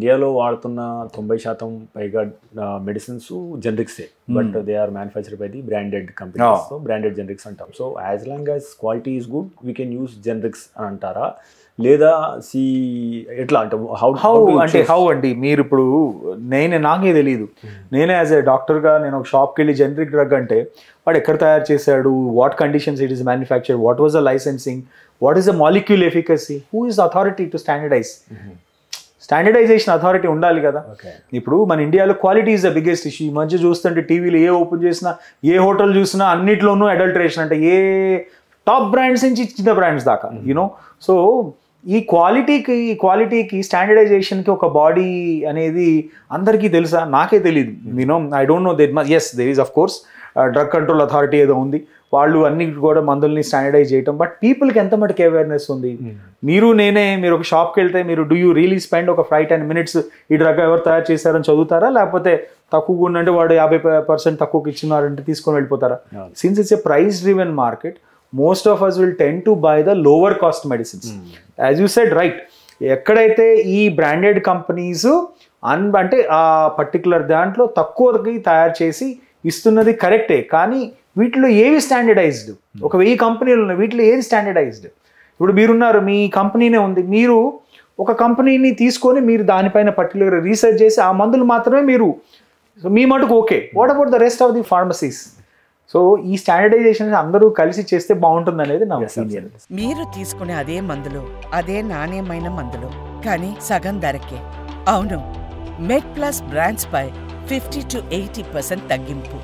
ఇండియాలో వాడుతున్న 90% పైగా మెడిసిన్స్ జెనరిక్సే, but they are manufactured by the branded companies. So branded generics అంటాం. So as long as quality is good we can use generics అని అంటారా, లేదా ఎట్లా అంటే హౌ అండి? మీరు ఇప్పుడు నాకే తెలియదు. నేనే యాజ్ ఏ డాక్టర్గా నేను ఒక షాప్కి వెళ్ళి జెనరిక్ డ్రగ్ అంటే వాడు ఎక్కడ తయారు చేశాడు, what conditions it is manufacture, what was the licensing, what is the molecule efficacy, who is authority to standardize? Standardization authority ఉండాలి కదా. ఇప్పుడు మన ఇండియాలో quality is the biggest issue. ఈ మధ్య చూస్తుంటే టీవీలో ఏ ఓపెన్ చేసినా, ఏ హోటల్ చూసినా అన్నిట్లోనూ అడల్టరేషన్, అంటే ఏ టాప్ బ్రాండ్స్ నుంచి చిన్న బ్రాండ్స్ దాకా, యూనో. సో ఈ క్వాలిటీకి స్టాండర్డైజేషన్కి ఒక బాడీ అనేది అందరికీ తెలుసా? నాకే తెలియదు. You know, I don't know. There is of course drug control authority ఏదో ఉంది, వాళ్ళు అన్ని కూడా మందుల్ని స్టాండర్డైజ్ చేయటం. బట్ పీపుల్కి ఎంత మటుకు అవేర్నెస్ ఉంది? మీరు ఒక షాప్కి వెళ్తే మీరు డూ యూ రియలీ స్పెండ్ ఒక 5-10 minutes ఈ డ్రగ్ ఎవరు తయారు చేశారని చదువుతారా, లేకపోతే తక్కువగా ఉందంటే వాడు 50% తక్కువకి ఇచ్చినారంటే తీసుకొని వెళ్ళిపోతారా? Since it's a price driven market, most of us will tend to buy the lower cost medicines. As you said, right, ఎక్కడైతే ఈ బ్రాండెడ్ కంపెనీస్ అంటే ఆ పర్టికులర్ దాంట్లో తక్కువకి తయారు చేసి ఇస్తున్నది కరెక్టే, కానీ వీటిలో ఏవి స్టాండర్డైజ్డ్? ఒక 1000 కంపెనీలు ఉన్నాయి, వీటిలో ఏది స్టాండర్డైజ్డ్? ఇప్పుడు మీరున్నారు, మీ కంపెనీనే ఉంది, మీరు ఒక కంపెనీని తీసుకొని మీరు దానిపైన పర్టికులర్ రీసెర్చ్ చేసి ఆ మందులు మాత్రమే మీరు మీ మటుకు okay. What about the rest of the pharmacies? So ఈ స్టాండర్డైజేషన్ అందరూ కలిసి చేస్తే బాగుంటుంది అనేది నా ఒపీనియన్. మీరు తీసుకునే అదే మందులు, అదే నాణ్యమైన మందులు, కానీ సగం ధరకే. అవును, మెడ్ ప్లస్ బ్రాండ్స్ పై 50 to 80% తగ్గింపు.